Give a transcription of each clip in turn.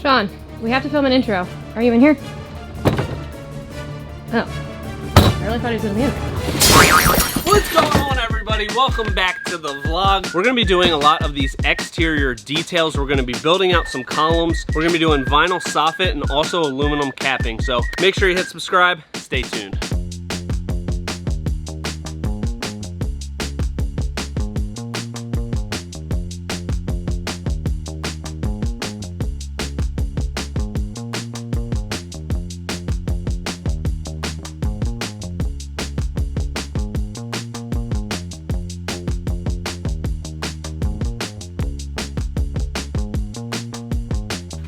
Sean, we have to film an intro. Are you in here? Oh. I really thought he was in here. What's going on, everybody? Welcome back to the vlog. We're gonna be doing a lot of these exterior details. We're gonna be building out some columns. We're gonna be doing vinyl soffit and also aluminum capping. So make sure you hit subscribe. Stay tuned.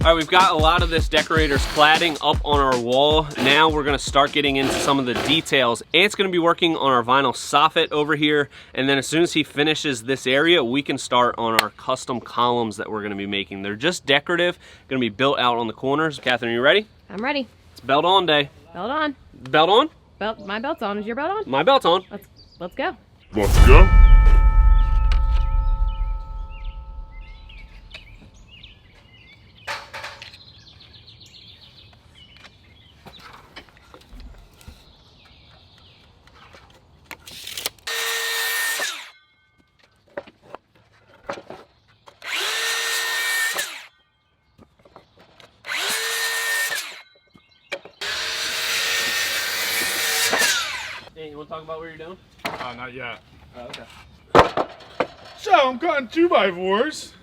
All right, we've got a lot of this Deckorators cladding up on our wall. Now we're gonna start getting into some of the details. Ant's gonna be working on our vinyl soffit over here, and then as soon as he finishes this area, we can start on our custom columns that we're gonna be making. They're just decorative, gonna be built out on the corners. Catherine, are you ready? I'm ready. It's belt on day. Belt on. Belt on? My belt's on. Is your belt on? My belt's on. Let's go. Let's go. Hey, you wanna talk about what you're doing? Not yet. Oh, okay. So I'm cutting 2x4s.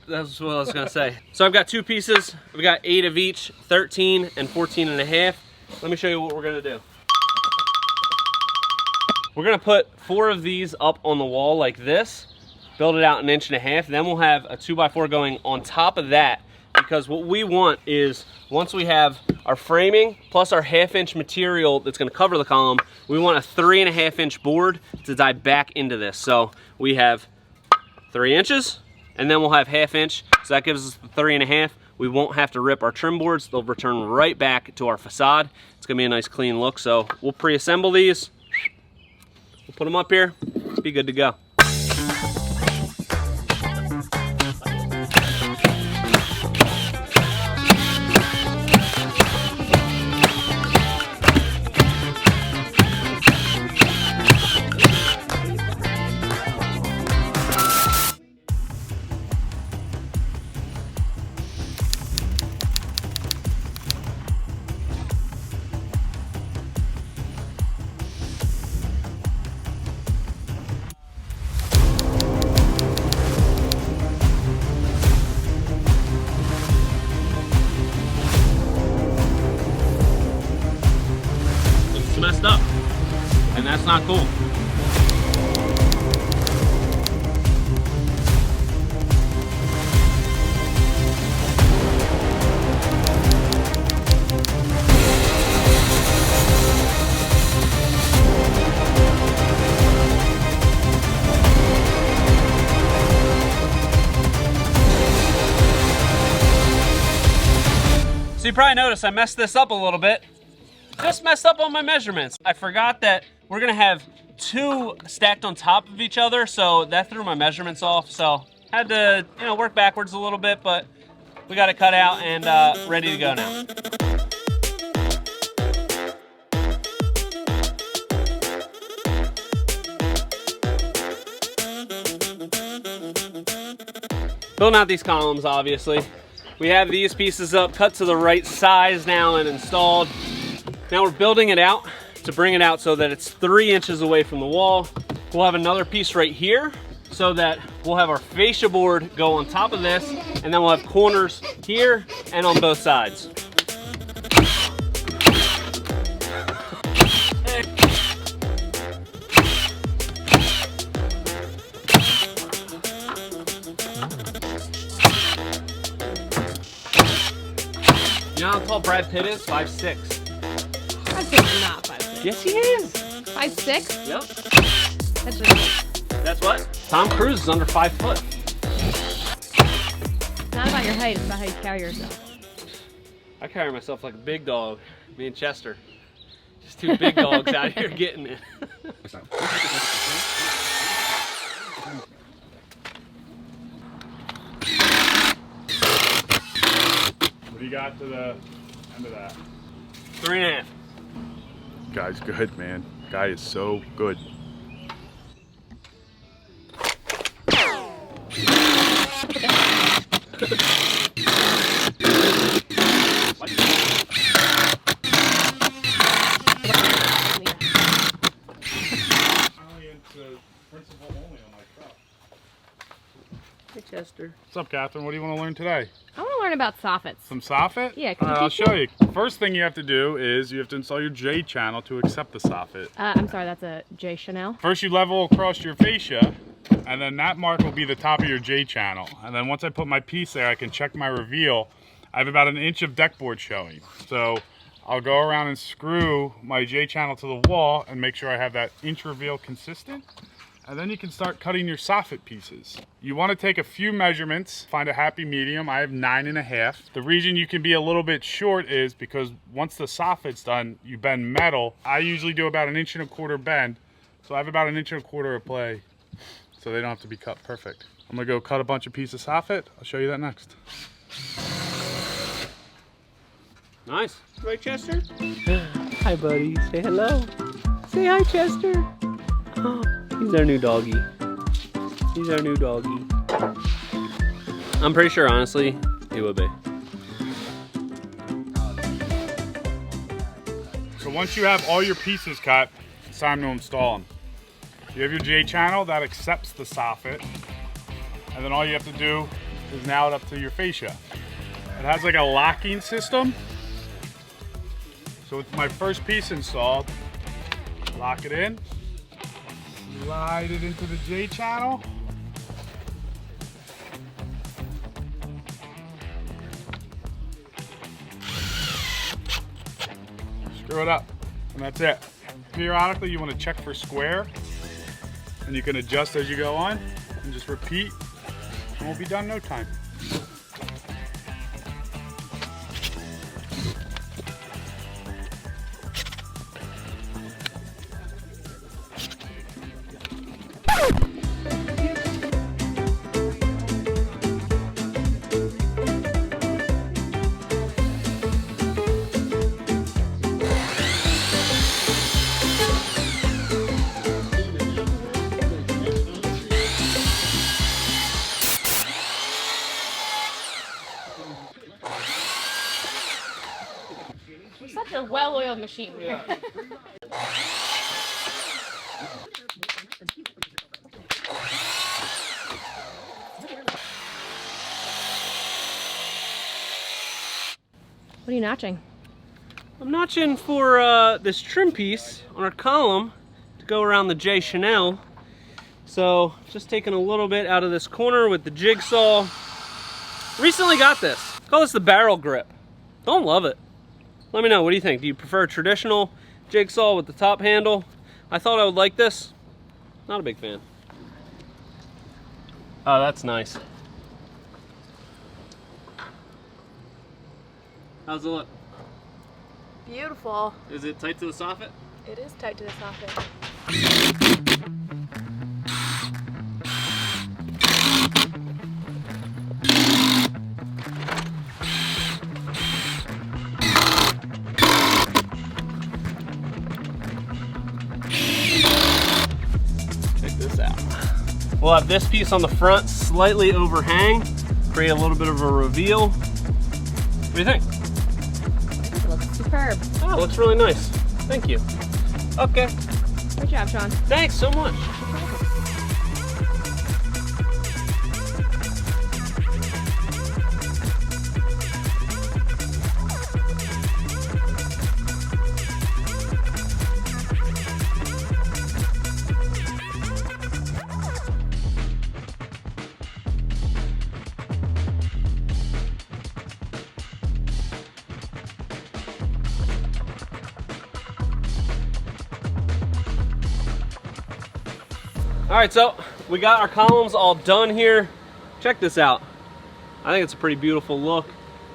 That's what I was gonna say. So I've got two pieces. We've got 8 of each, 13 and 14 and a half. Let me show you what we're gonna do. We're gonna put 4 of these up on the wall like this, build it out 1.5 inches, then we'll have a 2x4 going on top of that, because what we want is, once we have our framing plus our 1/2 inch material that's gonna cover the column, we want a 3.5 inch board to dive back into this. So we have 3 inches, and then we'll have 1/2 inch, so that gives us the 3.5. We won't have to rip our trim boards. They'll return right back to our facade. It's gonna be a nice clean look. So we'll pre-assemble these. We'll put them up here, be good to go. Messed up, and that's not cool. So you probably noticed I messed this up a little bit. Just messed up on my measurements. I forgot that we're gonna have 2 stacked on top of each other, so that threw my measurements off. So had to, work backwards a little bit, but we got it cut out and ready to go now. Building out these columns, obviously. We have these pieces up, cut to the right size now and installed. Now we're building it out to bring it out so that it's 3 inches away from the wall. We'll have another piece right here so that we'll have our fascia board go on top of this, and then we'll have corners here and on both sides. You know how tall Brad Pitt is? 5'6". Brad Pitt's not 5'6". Yes, he is. 5'6"? Yep. That's ridiculous. That's what? Tom Cruise is under 5 foot. It's not about your height, it's about how you carry yourself. I carry myself like a big dog. Me and Chester. Just 2 big dogs out here getting it. you got to the end of that? 3.5. Guy's good, man. Guy is so good. Hey, Chester. What's up, Catherine? What do you want to learn today? I want to learn about soffits. Some soffit? Yeah, can you I'll teach show me? you. First thing you have to do is you have to install your J channel to accept the soffit. I'm sorry, that's a J Chanel. First you level across your fascia, and then that mark will be the top of your J channel. And then once I put my piece there, I can check my reveal. I have about 1 inch of deck board showing. So I'll go around and screw my J channel to the wall and make sure I have that inch reveal consistent. And then you can start cutting your soffit pieces. You want to take a few measurements, find a happy medium. I have 9.5. The reason you can be a little bit short is because once the soffit's done, you bend metal. I usually do about 1.25 inch bend. So I have about 1.25 inch of play. So they don't have to be cut perfect. I'm gonna go cut a bunch of pieces of soffit. I'll show you that next. Nice. Right, Chester? Hi, buddy. Say hello. Say hi, Chester. Oh, he's our new doggy. He's our new doggy. I'm pretty sure, honestly, he would be. So once you have all your pieces cut, it's time to install them. You have your J channel that accepts the soffit, and then all you have to do is nail it up to your fascia. It has like a locking system. So with my first piece installed, lock it in, slide it into the J channel. Screw it up, and that's it. Periodically you want to check for square, and you can adjust as you go on, and just repeat, and we'll be done in no time. You're such a well-oiled machine. Yeah. What are you notching? I'm notching for this trim piece on our column to go around the J Chanel. So just taking a little bit out of this corner with the jigsaw. Recently got this. Call this the barrel grip. Don't love it. Let me know, what do you think? Do you prefer a traditional jigsaw with the top handle? I thought I would like this. Not a big fan. Oh, that's nice. How's it look? Beautiful. Is it tight to the soffit? It is tight to the soffit. Check this out. We'll have this piece on the front, slightly overhang, create a little bit of a reveal. What do you think? It looks superb. Oh, it looks really nice. Thank you. Okay. Good job, Sean. Thanks so much. All right, so we got our columns all done here. Check this out. I think it's a pretty beautiful look.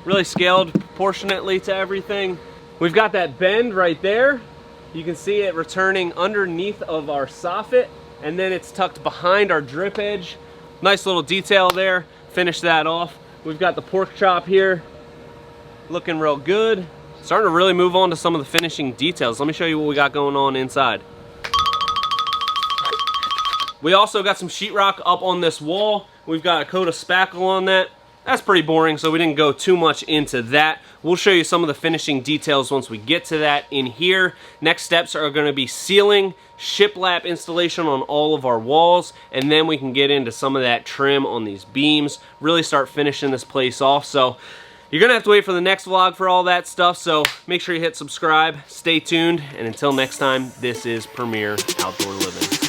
Really scaled proportionately to everything. We've got that bend right there. You can see it returning underneath of our soffit, and then it's tucked behind our drip edge. Nice little detail there. Finish that off. We've got the pork chop here. looking real good. Starting to really move on to some of the finishing details. Let me show you what we got going on inside. We also got some sheetrock up on this wall. We've got a coat of spackle on that. That's pretty boring, so we didn't go too much into that. We'll show you some of the finishing details once we get to that in here. Next steps are going to be sealing, shiplap installation on all of our walls, and then we can get into some of that trim on these beams, really start finishing this place off. So you're going to have to wait for the next vlog for all that stuff, so make sure you hit subscribe, stay tuned, and until next time, this is Premier Outdoor Living.